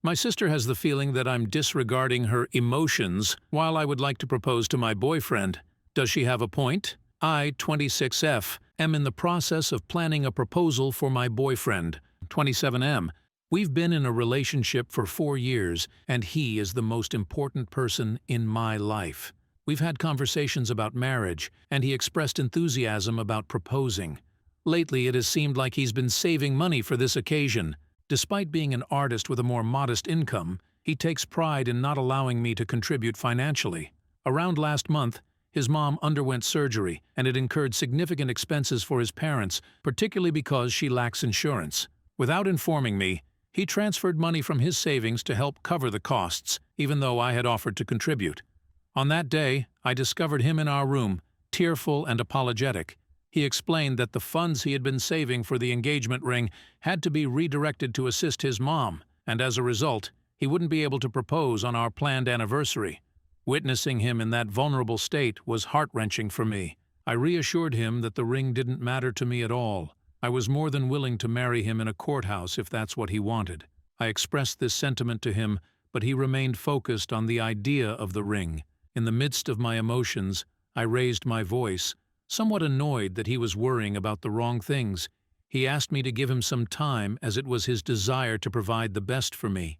My sister has the feeling that I'm disregarding her emotions while I would like to propose to my boyfriend. Does she have a point? I, 26F, am in the process of planning a proposal for my boyfriend, 27M. We've been in a relationship for 4 years, and he is the most important person in my life. We've had conversations about marriage, and he expressed enthusiasm about proposing. Lately, it has seemed like he's been saving money for this occasion. Despite being an artist with a more modest income, he takes pride in not allowing me to contribute financially. Around last month, his mom underwent surgery, and it incurred significant expenses for his parents, particularly because she lacks insurance. Without informing me, he transferred money from his savings to help cover the costs, even though I had offered to contribute. On that day, I discovered him in our room, tearful and apologetic. He explained that the funds he had been saving for the engagement ring had to be redirected to assist his mom, and as a result, he wouldn't be able to propose on our planned anniversary. Witnessing him in that vulnerable state was heart-wrenching for me. I reassured him that the ring didn't matter to me at all. I was more than willing to marry him in a courthouse if that's what he wanted. I expressed this sentiment to him, but he remained focused on the idea of the ring. In the midst of my emotions, I raised my voice, somewhat annoyed that he was worrying about the wrong things. He asked me to give him some time as it was his desire to provide the best for me.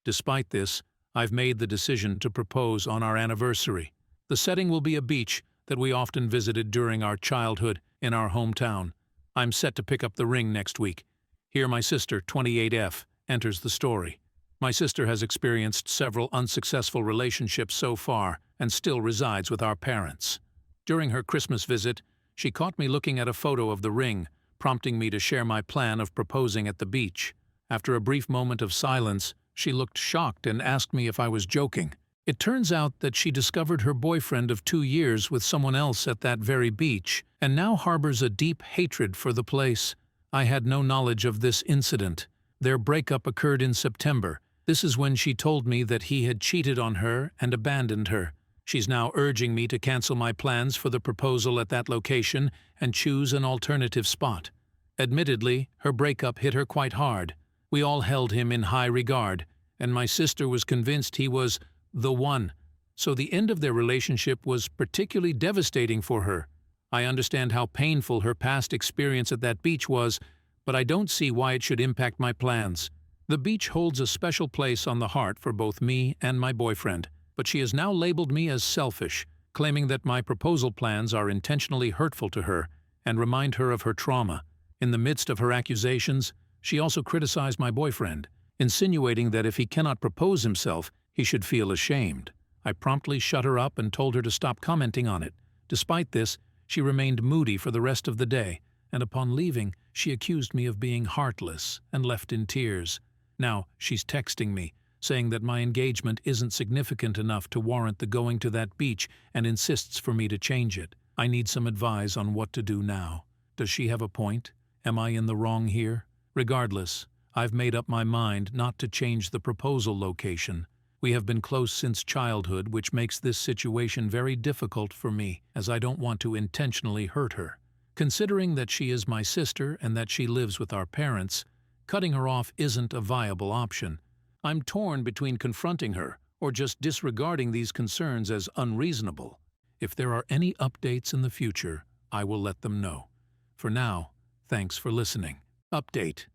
Despite this, I've made the decision to propose on our anniversary. The setting will be a beach that we often visited during our childhood in our hometown. I'm set to pick up the ring next week. Here my sister, 28F, enters the story. My sister has experienced several unsuccessful relationships so far and still resides with our parents. During her Christmas visit, she caught me looking at a photo of the ring, prompting me to share my plan of proposing at the beach. After a brief moment of silence, she looked shocked and asked me if I was joking. It turns out that she discovered her boyfriend of 2 years with someone else at that very beach and now harbors a deep hatred for the place. I had no knowledge of this incident. Their breakup occurred in September. This is when she told me that he had cheated on her and abandoned her. She's now urging me to cancel my plans for the proposal at that location and choose an alternative spot. Admittedly, her breakup hit her quite hard. We all held him in high regard, and my sister was convinced he was the one. So the end of their relationship was particularly devastating for her. I understand how painful her past experience at that beach was, but I don't see why it should impact my plans. The beach holds a special place on the heart for both me and my boyfriend, but she has now labeled me as selfish, claiming that my proposal plans are intentionally hurtful to her and remind her of her trauma. In the midst of her accusations, she also criticized my boyfriend, insinuating that if he cannot propose himself, he should feel ashamed. I promptly shut her up and told her to stop commenting on it. Despite this, she remained moody for the rest of the day, and upon leaving, she accused me of being heartless and left in tears. Now, she's texting me, saying that my engagement isn't significant enough to warrant the going to that beach and insists for me to change it. I need some advice on what to do now. Does she have a point? Am I in the wrong here? Regardless, I've made up my mind not to change the proposal location. We have been close since childhood, which makes this situation very difficult for me, as I don't want to intentionally hurt her. Considering that she is my sister and that she lives with our parents, cutting her off isn't a viable option. I'm torn between confronting her or just disregarding these concerns as unreasonable. If there are any updates in the future, I will let them know. For now, thanks for listening. Update.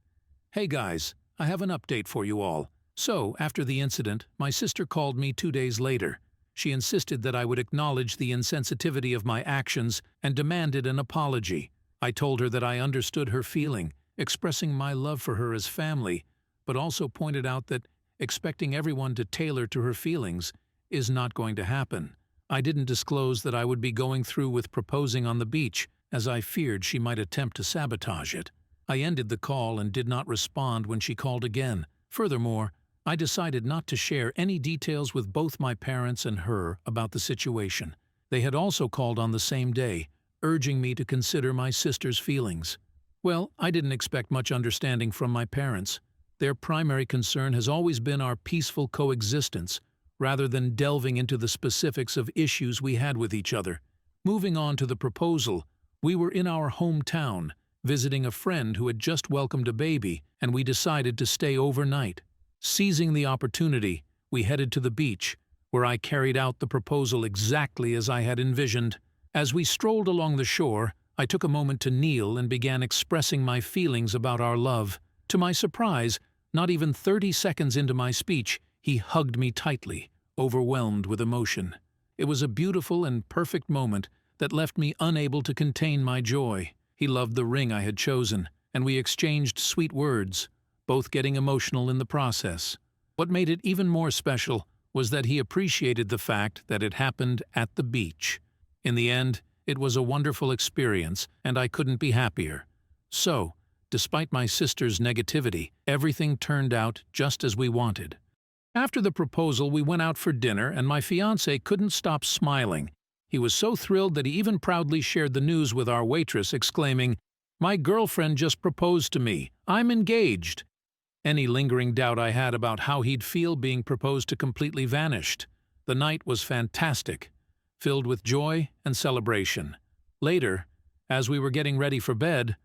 Hey guys, I have an update for you all. So, after the incident, my sister called me 2 days later. She insisted that I would acknowledge the insensitivity of my actions and demanded an apology. I told her that I understood her feeling, expressing my love for her as family, but also pointed out that expecting everyone to tailor to her feelings is not going to happen. I didn't disclose that I would be going through with proposing on the beach, as I feared she might attempt to sabotage it. I ended the call and did not respond when she called again. Furthermore, I decided not to share any details with both my parents and her about the situation. They had also called on the same day, urging me to consider my sister's feelings. Well, I didn't expect much understanding from my parents. Their primary concern has always been our peaceful coexistence, rather than delving into the specifics of issues we had with each other. Moving on to the proposal, we were in our hometown, visiting a friend who had just welcomed a baby, and we decided to stay overnight. Seizing the opportunity, we headed to the beach, where I carried out the proposal exactly as I had envisioned. As we strolled along the shore, I took a moment to kneel and began expressing my feelings about our love. To my surprise, not even 30 seconds into my speech, he hugged me tightly, overwhelmed with emotion. It was a beautiful and perfect moment that left me unable to contain my joy. He loved the ring I had chosen, and we exchanged sweet words, both getting emotional in the process. What made it even more special was that he appreciated the fact that it happened at the beach. In the end, it was a wonderful experience, and I couldn't be happier. So, despite my sister's negativity, everything turned out just as we wanted. After the proposal, we went out for dinner, and my fiancé couldn't stop smiling. He was so thrilled that he even proudly shared the news with our waitress, exclaiming, "My girlfriend just proposed to me. I'm engaged." Any lingering doubt I had about how he'd feel being proposed to completely vanished. The night was fantastic, filled with joy and celebration. Later, as we were getting ready for bed,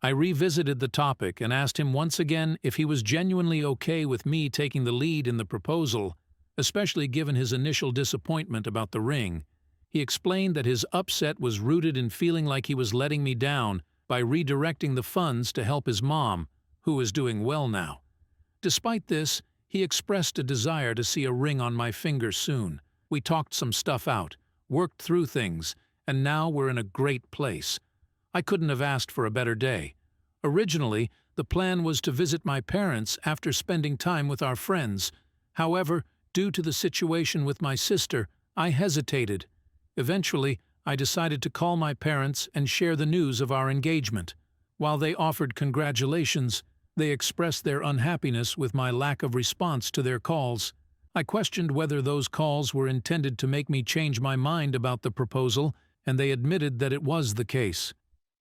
I revisited the topic and asked him once again if he was genuinely okay with me taking the lead in the proposal, especially given his initial disappointment about the ring. He explained that his upset was rooted in feeling like he was letting me down by redirecting the funds to help his mom, who is doing well now. Despite this, he expressed a desire to see a ring on my finger soon. We talked some stuff out, worked through things, and now we're in a great place. I couldn't have asked for a better day. Originally, the plan was to visit my parents after spending time with our friends. However, due to the situation with my sister, I hesitated. Eventually, I decided to call my parents and share the news of our engagement. While they offered congratulations, they expressed their unhappiness with my lack of response to their calls. I questioned whether those calls were intended to make me change my mind about the proposal, and they admitted that it was the case.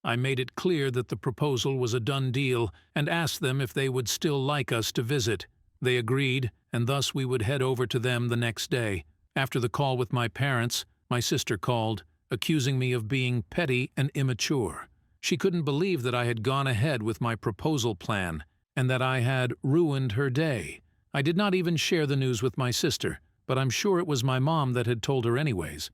I made it clear that the proposal was a done deal and asked them if they would still like us to visit. They agreed, and thus we would head over to them the next day. After the call with my parents, my sister called, accusing me of being petty and immature. She couldn't believe that I had gone ahead with my proposal plan and that I had ruined her day. I did not even share the news with my sister, but I'm sure it was my mom that had told her anyways.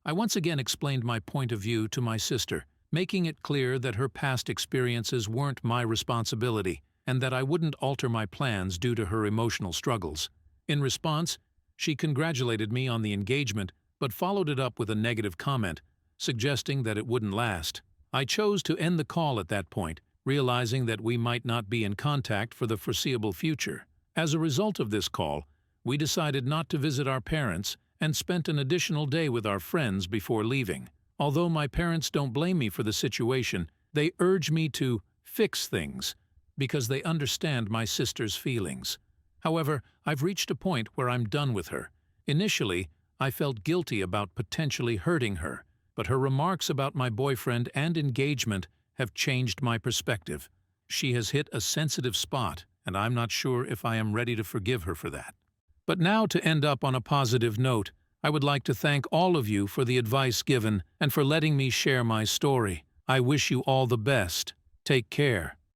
I once again explained my point of view to my sister, making it clear that her past experiences weren't my responsibility and that I wouldn't alter my plans due to her emotional struggles. In response, she congratulated me on the engagement but followed it up with a negative comment, suggesting that it wouldn't last. I chose to end the call at that point, realizing that we might not be in contact for the foreseeable future. As a result of this call, we decided not to visit our parents and spent an additional day with our friends before leaving. Although my parents don't blame me for the situation, they urge me to fix things because they understand my sister's feelings. However, I've reached a point where I'm done with her. Initially, I felt guilty about potentially hurting her, but her remarks about my boyfriend and engagement have changed my perspective. She has hit a sensitive spot, and I'm not sure if I am ready to forgive her for that. But now, to end up on a positive note, I would like to thank all of you for the advice given and for letting me share my story. I wish you all the best. Take care.